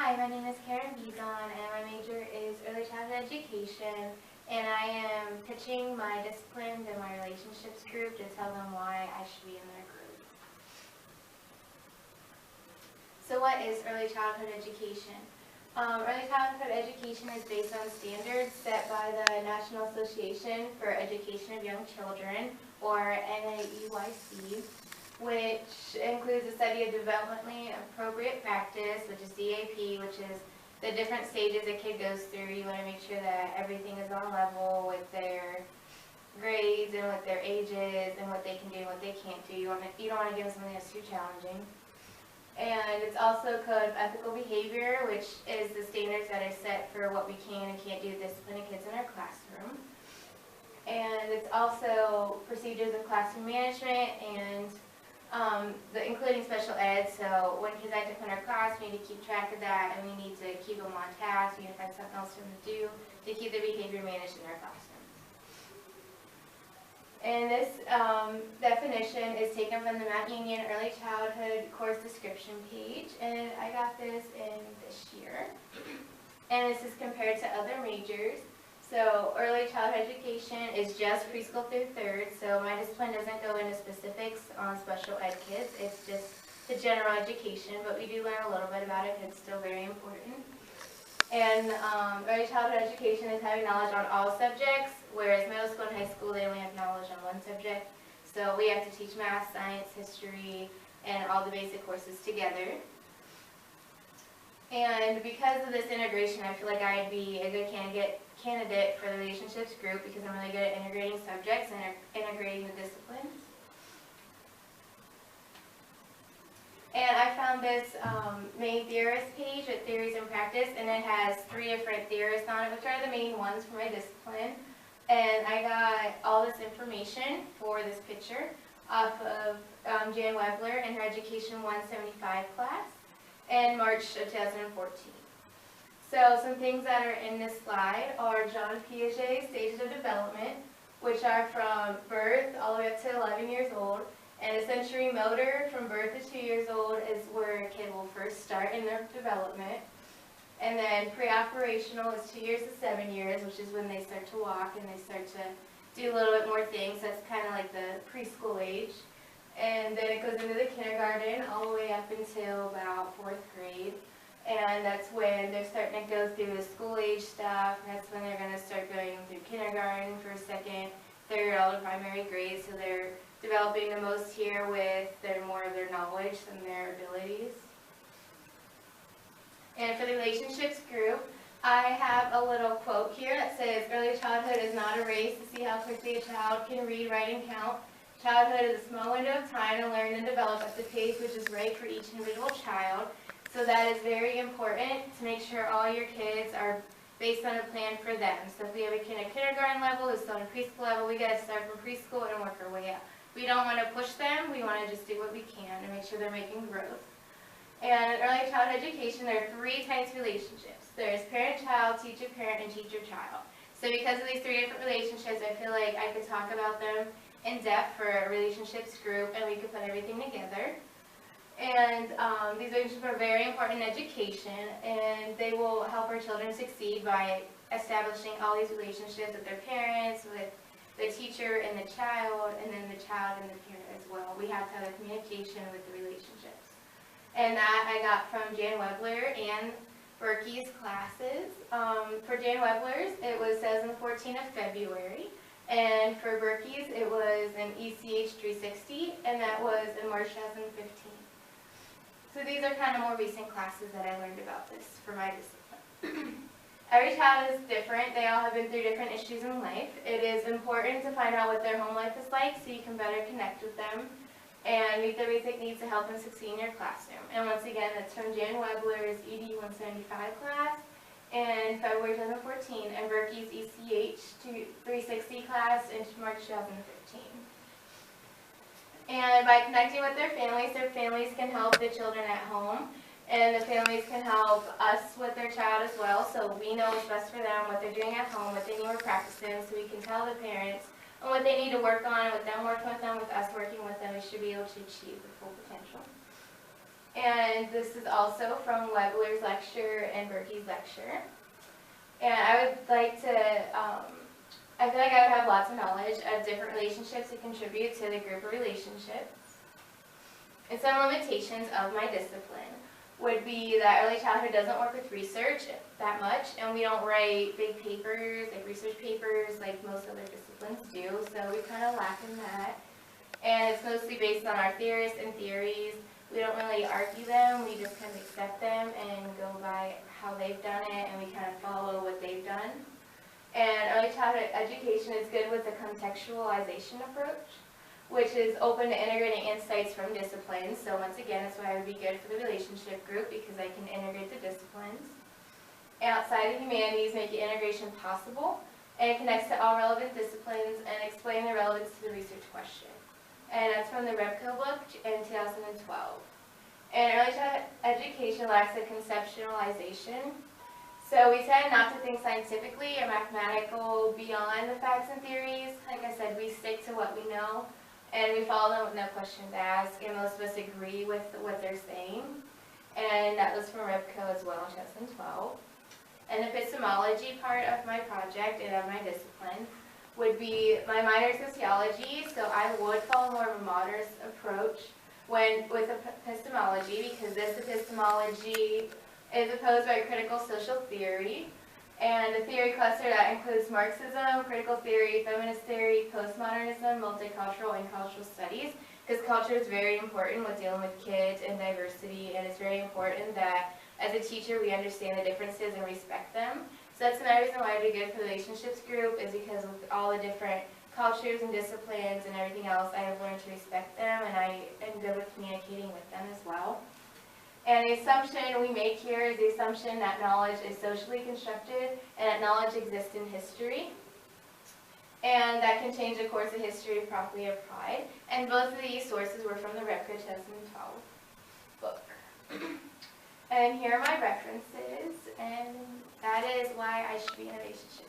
Hi, my name is Karen Bizon, and my major is early childhood education, and I am pitching my disciplines in my relationships group to tell them why I should be in their group. So what is early childhood education? Early childhood education is based on standards set by the National Association for Education of Young Children, or NAEYC, which includes the study of developmentally appropriate practice, which is DAP, which is the different stages a kid goes through. You want to make sure that everything is on level with their grades and with their ages and what they can do and what they can't do. You don't want to give them something that's too challenging. And it's also a code of ethical behavior, which is the standards that are set for what we can and can't do to discipline kids in our classroom. And it's also procedures of classroom management and including special ed. So when kids act up in our class, we need to keep track of that, and we need to keep them on task. We need to find something else for them to do to keep their behavior managed in our classrooms. And this definition is taken from the Mount Union Early Childhood Course Description page, and I got this in this year. And this is compared to other majors. So early childhood education is just preschool through 3rd, so my discipline doesn't go into specifics on special ed kids. It's just the general education, but we do learn a little bit about it. It's still very important. And early childhood education is having knowledge on all subjects, whereas middle school and high school, they only have knowledge on one subject. So we have to teach math, science, history, and all the basic courses together. And because of this integration, I feel like I'd be a good candidate for the relationships group because I'm really good at integrating subjects and integrating the disciplines. And I found this main theorist page with theories and practice, and it has 3 different theorists on it, which are the main ones for my discipline. And I got all this information for this picture off of Jan Webler in her Education 175 class in March of 2014. So some things that are in this slide are John Piaget's stages of development, which are from birth all the way up to 11 years old. And a sensory motor from birth to 2 years old is where a kid will first start in their development. And then pre-operational is 2 years to 7 years, which is when they start to walk and they start to do a little bit more things. That's kind of like the preschool age. And then it goes into the kindergarten all the way up until about 4th grade. And that's when they're starting to go through the school age stuff. That's when they're going to start going through kindergarten for 2nd, 3rd, all the primary grades. So they're developing the most here with more of their knowledge than their abilities. And for the relationships group, I have a little quote here that says, "Early childhood is not a race to see how quickly a child can read, write, and count. Childhood is a small window of time to learn and develop at the pace which is right for each individual child." So that is very important to make sure all your kids are based on a plan for them. So if we have a kid at kindergarten level who's still in preschool level, we got to start from preschool and work our way up. We don't want to push them. We want to just do what we can to make sure they're making growth. And in early childhood education, there are 3 types of relationships. There's parent-child, teacher-parent, and teacher-child. So because of these 3 different relationships, I feel like I could talk about them in depth for a relationships group, and we could put everything together. And these relationships are very important in education, and they will help our children succeed by establishing all these relationships with their parents, with the teacher and the child, and then the child and the parent as well. We have to have a communication with the relationships. And that I got from Jan Webler and Berkey's classes. For Jan Webler's, it was 2014 of February. And for Berkey's, it was an ECH 360, and that was in March 2015. So these are kind of more recent classes that I learned about this for my discipline. Every child is different. They all have been through different issues in life. It is important to find out what their home life is like so you can better connect with them and meet their basic needs to help them succeed in your classroom. And once again, that's from Jan Webler's ED 175 class in February 2014 and Berkey's ECH 360 class in March 2015. And by connecting with their families can help the children at home, and the families can help us with their child as well, so we know what's best for them, what they're doing at home, what they need more practice in, so we can tell the parents and what they need to work on, with them working with them, with us working with them, we should be able to achieve the full potential. And this is also from Webler's lecture and Berkey's lecture. And I would like to, I feel like I would have lots of knowledge of different relationships to contribute to the group of relationships. And some limitations of my discipline would be that early childhood doesn't work with research that much, and we don't write big papers, like research papers, like most other disciplines do, so we kind of lack in that. And it's mostly based on our theorists and theories. We don't really argue them, we just kind of accept them and go by how they've done it, and we kind of follow what they've done. And early childhood education is good with the contextualization approach, which is open to integrating insights from disciplines. So once again, that's why I would be good for the relationship group, because I can integrate the disciplines. Outside the humanities, make integration possible, and it connects to all relevant disciplines and explain the relevance to the research question. And that's from the Repco book in 2012. And early childhood education lacks a conceptualization. So we tend not to think scientifically or mathematical beyond the facts and theories. Like I said, we stick to what we know, and we follow them with no questions asked, and most of us agree with what they're saying. And that was from Repco as well in 2012. And the epistemology part of my project and of my discipline would be my minor in sociology, so I would follow more of a modernist approach with epistemology, because this epistemology is opposed by critical social theory, and a theory cluster that includes Marxism, critical theory, feminist theory, postmodernism, multicultural, and cultural studies, because culture is very important with dealing with kids and diversity, and it's very important that as a teacher we understand the differences and respect them. So that's another reason why I'd be good for the relationships group, is because with all the different cultures and disciplines and everything else, I have learned to respect them, and I am good with communicating with them as well. And the assumption we make here is the assumption that knowledge is socially constructed and that knowledge exists in history, and that can change the course of history if properly applied. And both of these sources were from the Repco 2012 book. And here are my references, and that is why I should be in a relationship.